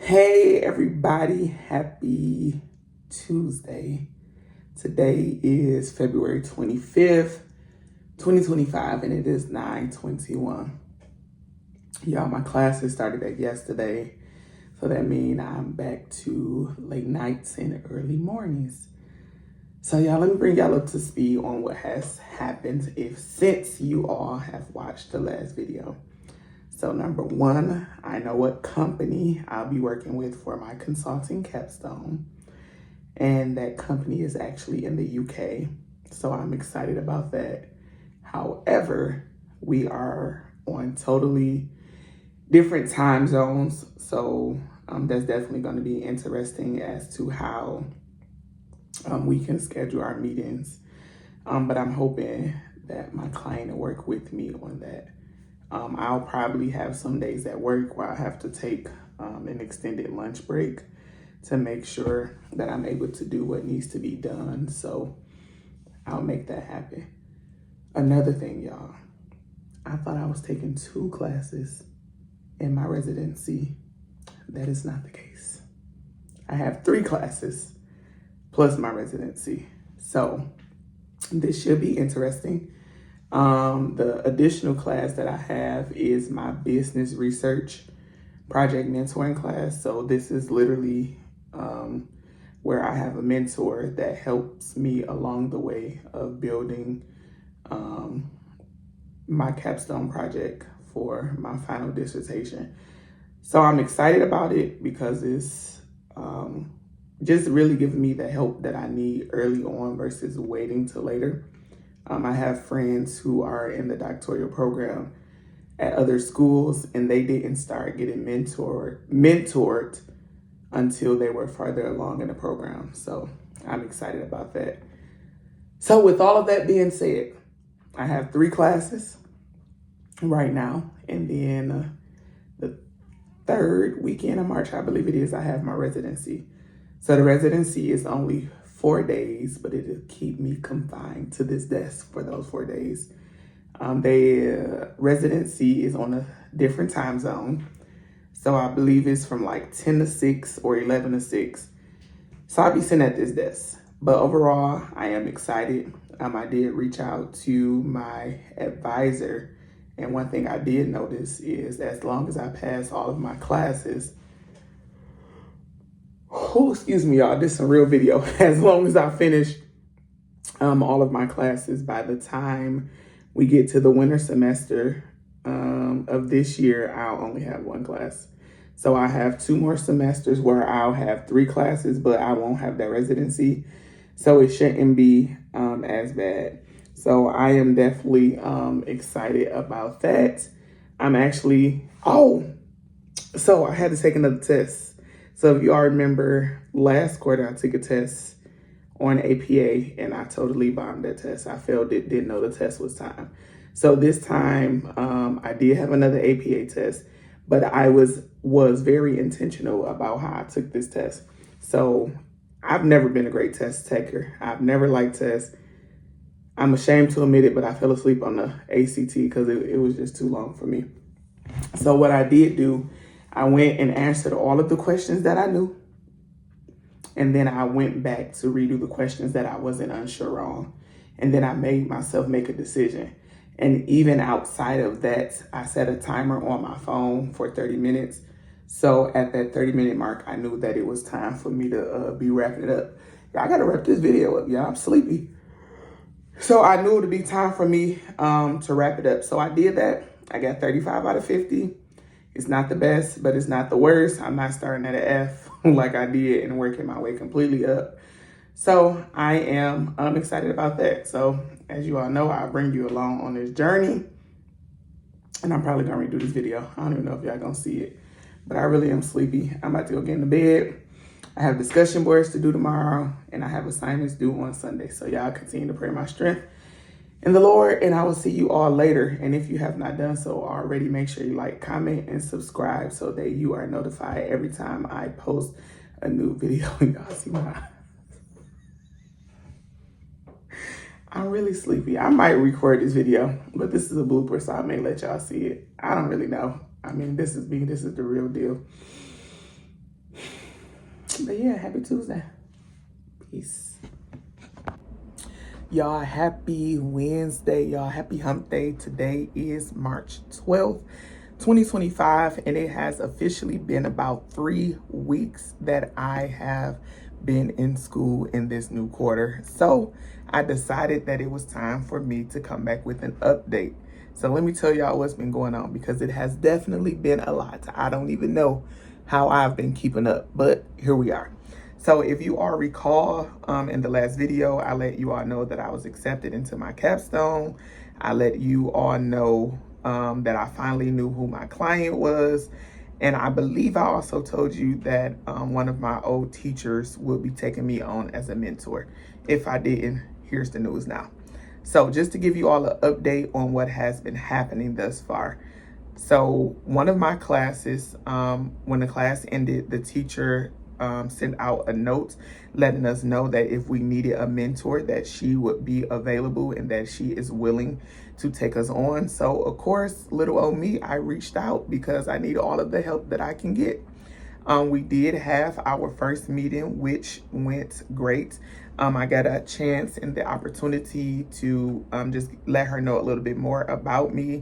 Hey everybody, happy Tuesday. Today is February 25th, 2025, and it is 9:21. Y'all, my classes started back yesterday, so that means I'm back to late nights and early mornings. So y'all, let me bring y'all up to speed on what has happened since you all have watched the last video. So number one, I know what company I'll be working with for my consulting capstone. And that company is actually in the UK. So I'm excited about that. However, we are on totally different time zones. So that's definitely going to be interesting as to how we can schedule our meetings. But I'm hoping that my client will work with me on that. I'll probably have some days at work where I have to take an extended lunch break to make sure that I'm able to do what needs to be done. So I'll make that happen. Another thing, y'all, I thought I was taking 2 classes in my residency. That is not the case. I have 3 classes plus my residency. So this should be interesting. The additional class that I have is my business research project mentoring class. So this is literally where I have a mentor that helps me along the way of building my capstone project for my final dissertation. So I'm excited about it because it's just really giving me the help that I need early on versus waiting till later. I have friends who are in the doctoral program at other schools, and they didn't start getting mentored until they were farther along in the program. So I'm excited about that. So with all of that being said, I have 3 classes right now, and then the 3rd weekend of March, I believe it is, I have my residency. So the residency is only 4 days, but it'll keep me confined to this desk for those 4 days. The residency is on a different time zone. So I believe it's from like 10 to 6 or 11 to 6. So I'll be sitting at this desk. But overall, I am excited. I did reach out to my advisor. And one thing I did notice is as long as I pass all of my classes, excuse me, y'all, this is a real video. As long as I finish all of my classes by the time we get to the winter semester of this year, I'll only have 1 class. So I have 2 more semesters where I'll have 3 classes, but I won't have that residency. So it shouldn't be as bad. So I am definitely excited about that. I'm actually, so I had to take another test. So if you all remember last quarter, I took a test on APA and I totally bombed that test. I failed it, didn't know the test was time. So this time I did have another APA test, but I was very intentional about how I took this test. So I've never been a great test taker. I've never liked tests. I'm ashamed to admit it, but I fell asleep on the ACT because it was just too long for me. So what I did do, I went and answered all of the questions that I knew. And then I went back to redo the questions that I wasn't unsure on. And then I made myself make a decision. And even outside of that, I set a timer on my phone for 30 minutes. So at that 30-minute mark, I knew that it was time for me to be wrapping it up. I got to wrap this video up, y'all. I'm sleepy. So I knew it would be time for me to wrap it up. So I did that. I got 35 out of 50. It's not the best, but it's not the worst. I'm not starting at an F like I did and working my way completely up. So I am excited about that. So as you all know, I'll bring you along on this journey. And I'm probably going to redo this video. I don't even know if y'all going to see it. But I really am sleepy. I'm about to go get into bed. I have discussion boards to do tomorrow. And I have assignments due on Sunday. So y'all continue to pray my strength in the Lord, and I will see you all later. And if you have not done so already, make sure you like, comment, and subscribe so that you are notified every time I post a new video. Y'all see my eyes. I'm really sleepy. I might record this video, but this is a blooper, so I may let y'all see it. I don't really know. I mean, this is me. This is the real deal. But yeah, happy Tuesday. Peace. Y'all, happy Wednesday. Y'all, happy hump day. Today is March 12th, 2025, and it has officially been about 3 weeks that I have been in school in this new quarter. So I decided that it was time for me to come back with an update. So let me tell y'all what's been going on, because it has definitely been a lot. I don't even know how I've been keeping up, but here we are. So if you all recall, in the last video, I let you all know that I was accepted into my capstone. I let you all know that I finally knew who my client was. And I believe I also told you that one of my old teachers would be taking me on as a mentor. If I didn't, here's the news now. So just to give you all an update on what has been happening thus far. So one of my classes, when the class ended, the teacher sent out a note letting us know that if we needed a mentor, that she would be available and that she is willing to take us on. So of course, little old me, I reached out because I need all of the help that I can get. We did have our first meeting, which went great. I got a chance and the opportunity to just let her know a little bit more about me.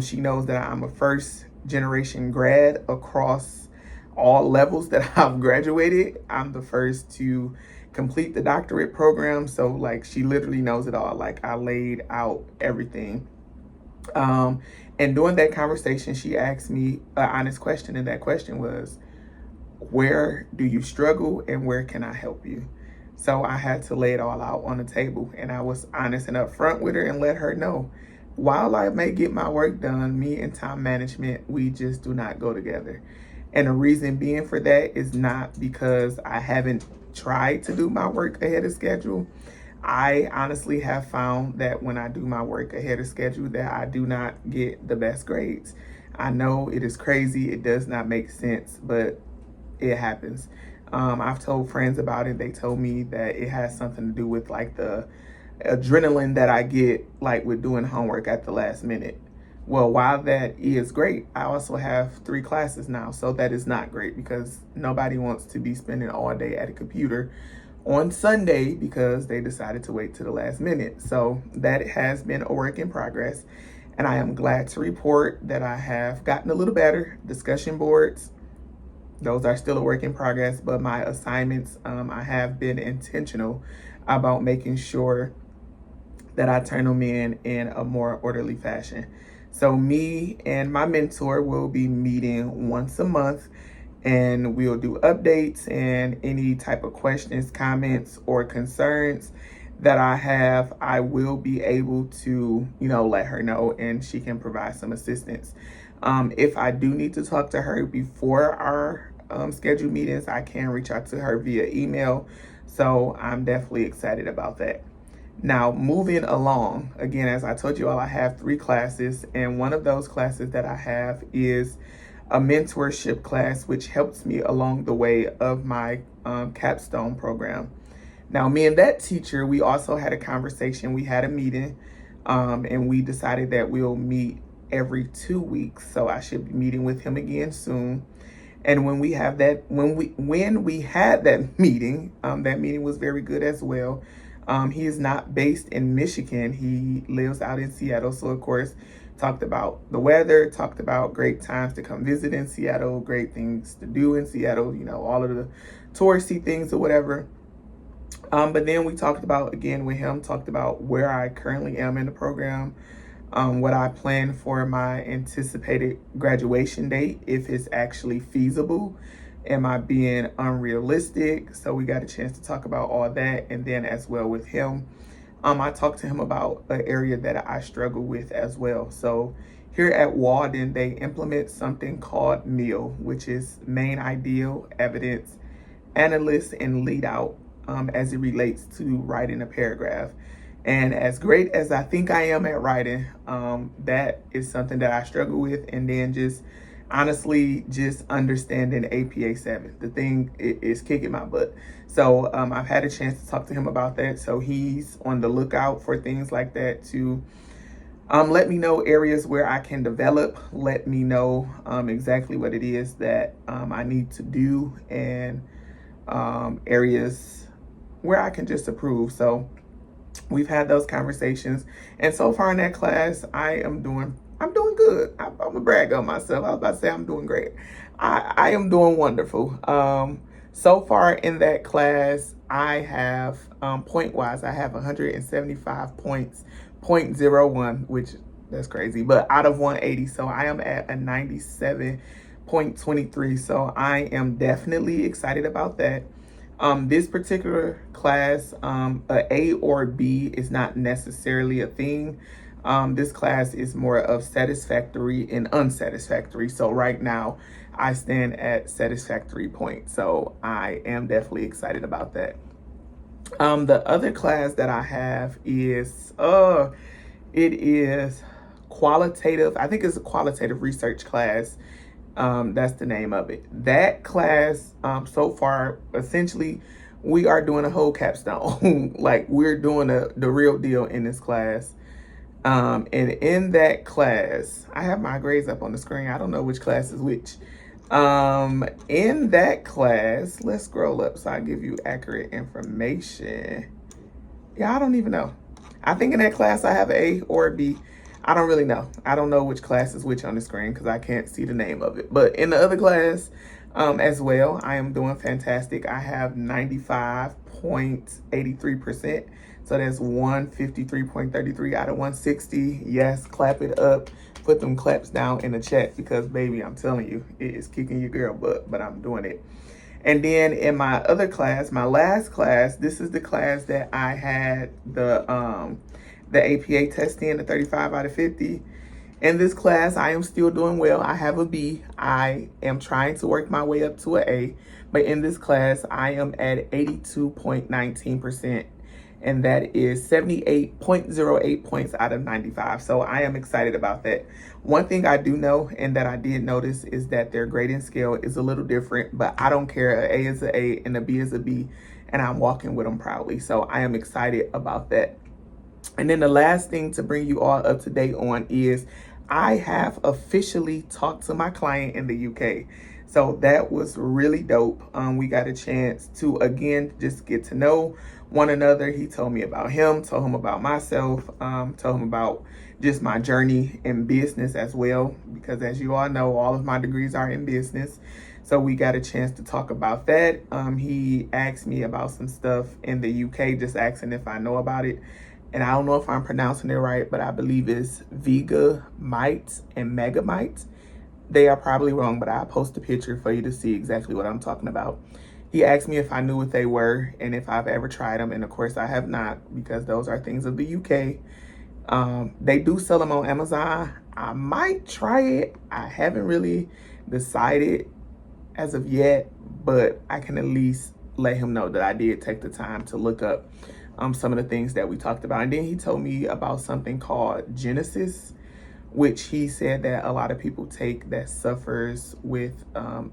She knows that I'm a first generation grad across all levels that I've graduated. I'm the first to complete the doctorate program. So like, she literally knows it all. Like, I laid out everything. And during that conversation, she asked me an honest question. And that question was, where do you struggle and where can I help you? So I had to lay it all out on the table, and I was honest and upfront with her and let her know, while I may get my work done, me and time management, we just do not go together. And the reason being for that is not because I haven't tried to do my work ahead of schedule. I honestly have found that when I do my work ahead of schedule, that I do not get the best grades. I know it is crazy. It does not make sense, but it happens. I've told friends about it. They told me that it has something to do with like the adrenaline that I get like with doing homework at the last minute. Well, while that is great, I also have 3 classes now. So that is not great, because nobody wants to be spending all day at a computer on Sunday because they decided to wait to the last minute. So that has been a work in progress. And I am glad to report that I have gotten a little better. Discussion boards, those are still a work in progress, but my assignments, I have been intentional about making sure that I turn them in a more orderly fashion. So me and my mentor will be meeting once a month, and we'll do updates and any type of questions, comments, or concerns that I have, I will be able to, let her know, and she can provide some assistance. If I do need to talk to her before our scheduled meetings, I can reach out to her via email. So I'm definitely excited about that. Now, moving along, again, as I told you all, I have 3 classes, and one of those classes that I have is a mentorship class, which helps me along the way of my capstone program. Now, me and that teacher, we also had a conversation. We had a meeting, and we decided that we'll meet every 2 weeks. So I should be meeting with him again soon. And when we had that meeting, that meeting was very good as well. He is not based in Michigan. He lives out in Seattle. So of course, talked about the weather, talked about great times to come visit in Seattle, great things to do in Seattle, all of the touristy things or whatever. But then we talked about where I currently am in the program, what I plan for my anticipated graduation date, if it's actually feasible. Am I being unrealistic? So we got a chance to talk about all that. And then as well with him, I talked to him about an area that I struggle with as well. So here at Walden, they implement something called MEAL, which is Main Ideal, Evidence, Analyst, and Lead Out, as it relates to writing a paragraph. And as great as I think I am at writing, that is something that I struggle with. And then just honestly, just understanding APA 7, the thing is kicking my butt. So I've had a chance to talk to him about that. So he's on the lookout for things like that to let me know areas where I can develop, let me know exactly what it is that I need to do. And areas where I can just approve. So we've had those conversations, and so far in that class, I'm doing good. I'm gonna brag on myself. I was about to say I'm doing great. I am doing wonderful. So far in that class, I have point wise, I have 175 points, 0.01, which that's crazy, but out of 180, so I am at a 97.23. So I am definitely excited about that. This particular class, a A or B is not necessarily a thing. This class is more of satisfactory and unsatisfactory. So right now I stand at satisfactory point. So I am definitely excited about that. The other class that I have is, it is qualitative. I think it's a qualitative research class. That's the name of it. That class, so far, essentially, we are doing a whole capstone. Like, we're doing the real deal in this class. And in that class, I have my grades up on the screen. I don't know which class is which. In that class, let's scroll up so I give you accurate information. Yeah, I don't even know. I think in that class I have an A or a B. I don't really know. I don't know which class is which on the screen because I can't see the name of it. But in the other class as well, I am doing fantastic. I have 95.83%. So that's 153.33 out of 160. Yes, clap it up. Put them claps down in the chat because, baby, I'm telling you, it is kicking your girl butt, but I'm doing it. And then in my other class, my last class, this is the class that I had the APA test in, the 35 out of 50. In this class, I am still doing well. I have a B. I am trying to work my way up to an A. But in this class, I am at 82.19%. And that is 78.08 points out of 95. So I am excited about that. One thing I do know and that I did notice is that their grading scale is a little different, but I don't care. An A is an A and a B is a B, and I'm walking with them proudly. So I am excited about that. And then the last thing to bring you all up to date on is I have officially talked to my client in the UK. So that was really dope. We got a chance to, again, just get to know one another. He told me about him, told him about myself, told him about just my journey in business as well. Because as you all know, all of my degrees are in business. So we got a chance to talk about that. He asked me about some stuff in the UK, just asking if I know about it. And I don't know if I'm pronouncing it right, but I believe it's Vegamite and Megamite. They are probably wrong, but I'll post a picture for you to see exactly what I'm talking about. He asked me if I knew what they were and if I've ever tried them. And of course I have not, because those are things of the UK. They do sell them on Amazon. I might try it. I haven't really decided as of yet, but I can at least let him know that I did take the time to look up some of the things that we talked about. And then he told me about something called Genesis, which he said that a lot of people take that suffers with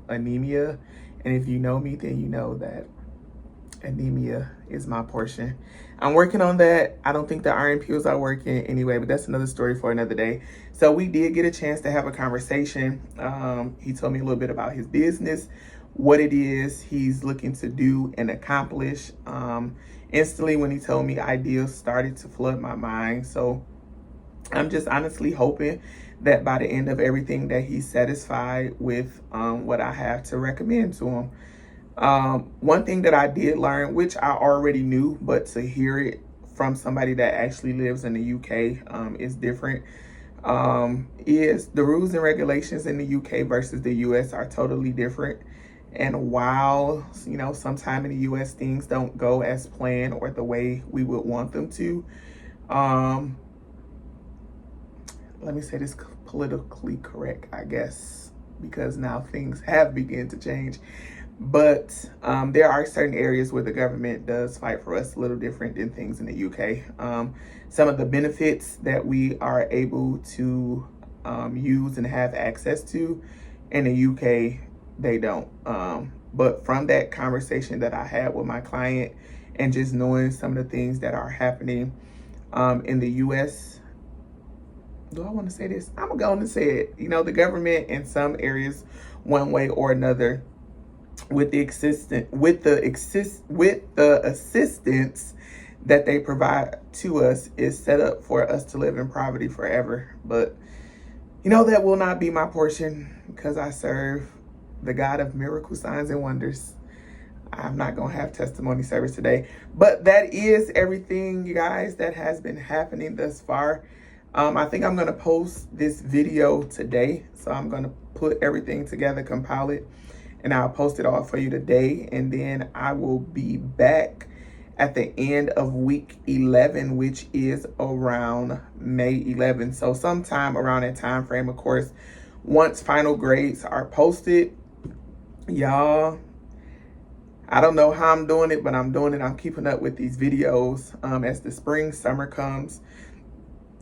anemia. And if you know me, then you know that anemia is my portion. I'm working on that. I don't think the iron pills are working anyway, but that's another story for another day. So we did get a chance to have a conversation. He told me a little bit about his business, what it is he's looking to do and accomplish. Instantly when he told me, ideas started to flood my mind. So I'm just honestly hoping that by the end of everything that he's satisfied with what I have to recommend to him. One thing that I did learn, which I already knew, but to hear it from somebody that actually lives in the UK is different, is the rules and regulations in the UK versus the US are totally different. And while, you know, sometime in the US things don't go as planned or the way we would want them to, let me say this politically correct, I guess, because now things have begun to change. But there are certain areas where the government does fight for us a little different than things in the UK. Some of the benefits that we are able to use and have access to in the UK, they don't. But from that conversation that I had with my client and just knowing some of the things that are happening in the US, do I want to say this? I'm going to say it. You know, the government in some areas, one way or another, with the assistance that they provide to us is set up for us to live in poverty forever. But you know, that will not be my portion because I serve the God of miracle signs and wonders. I'm not going to have testimony service today, but that is everything, you guys, that has been happening thus far. I think I'm going to post this video today. So I'm going to put everything together, compile it, and I'll post it all for you today. And then I will be back at the end of week 11, which is around May 11th. So sometime around that time frame, of course, once final grades are posted, y'all, I don't know how I'm doing it, but I'm doing it. I'm keeping up with these videos as the spring, summer comes.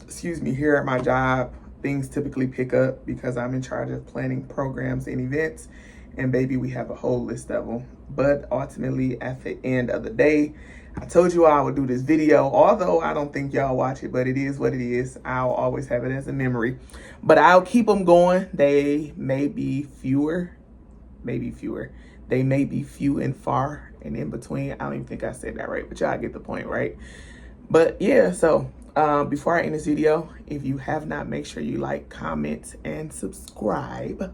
Excuse me, here at my job, things typically pick up because I'm in charge of planning programs and events. And baby, we have a whole list of them. But ultimately, at the end of the day, I told you I would do this video, although I don't think y'all watch it, but it is what it is. I'll always have it as a memory. But I'll keep them going. They may be fewer, maybe fewer. They may be few and far and in between. I don't even think I said that right, but y'all get the point, right? But yeah, so before I end this video, if you have not, make sure you like, comment, and subscribe.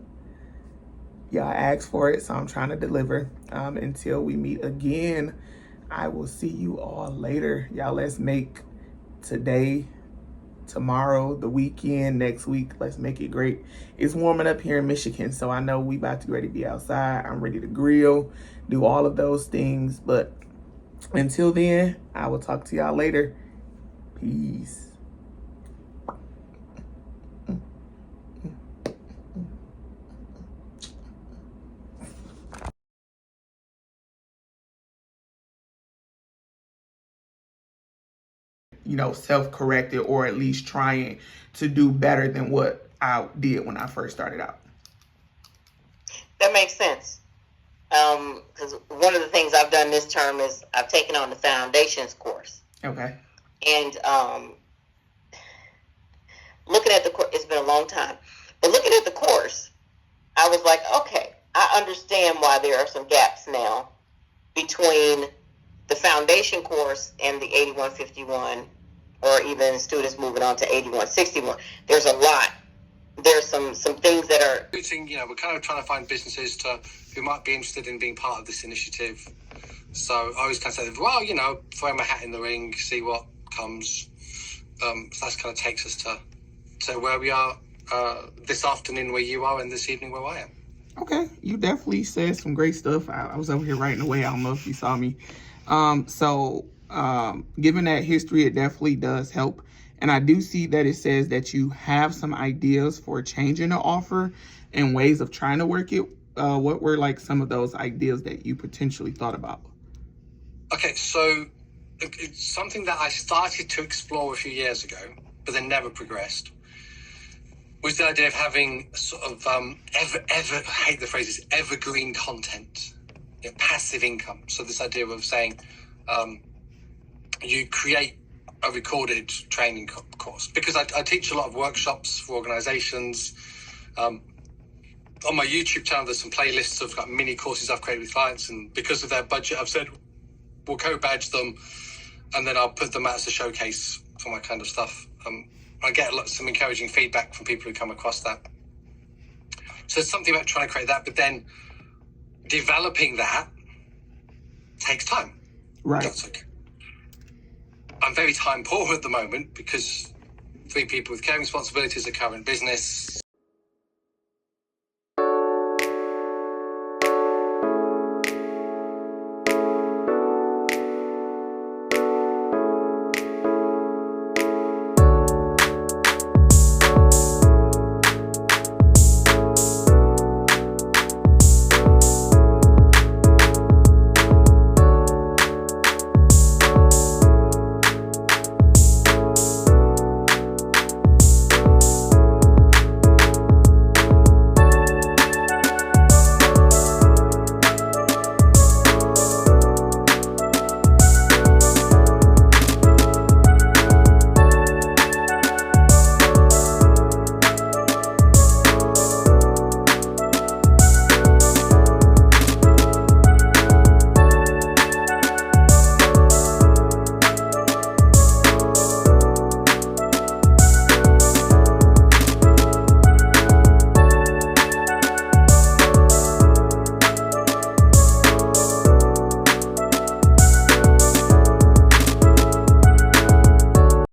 Y'all asked for it, so I'm trying to deliver. Until we meet again, I will see you all later. Y'all, let's make today, tomorrow, the weekend, next week, let's make it great. It's warming up here in Michigan, so I know we about to get ready to be outside. I'm ready to grill, do all of those things. But until then, I will talk to y'all later. Peace. You know, self-corrected, or at least trying to do better than what I did when I first started out. That makes sense. Because one of the things I've done this term is I've taken on the foundations course. Okay. And looking at the course, it's been a long time, but looking at the course, I was like, okay, I understand why there are some gaps now between the foundation course and the 8151, or even students moving on to 8161. There's a lot. There's some things that are... You know, we're kind of trying to find businesses who might be interested in being part of this initiative. So I always kind of say, well, you know, throw my hat in the ring, see what comes. So that kind of takes us to where we are this afternoon where you are and this evening where I am. Okay, you definitely said some great stuff. I was over here writing away. I don't know if you saw me. Given that history, it definitely does help. And I do see that it says that you have some ideas for changing the offer and ways of trying to work it. What were like some of those ideas that you potentially thought about? Okay, so it's something that I started to explore a few years ago, but then never progressed, was the idea of having sort of I hate the phrases, evergreen content, you know, passive income. So this idea of saying you create a recorded training course, because I teach a lot of workshops for organizations. On my YouTube channel, there's some playlists of like mini courses I've created with clients, and because of their budget, I've said we'll co-badge them, and then I'll put them out as a showcase for my kind of stuff. I get some encouraging feedback from people who come across that. So it's something about trying to create that, but then developing that takes time. Right. That's like, I'm very time poor at the moment because 3 people with care responsibilities, a current business,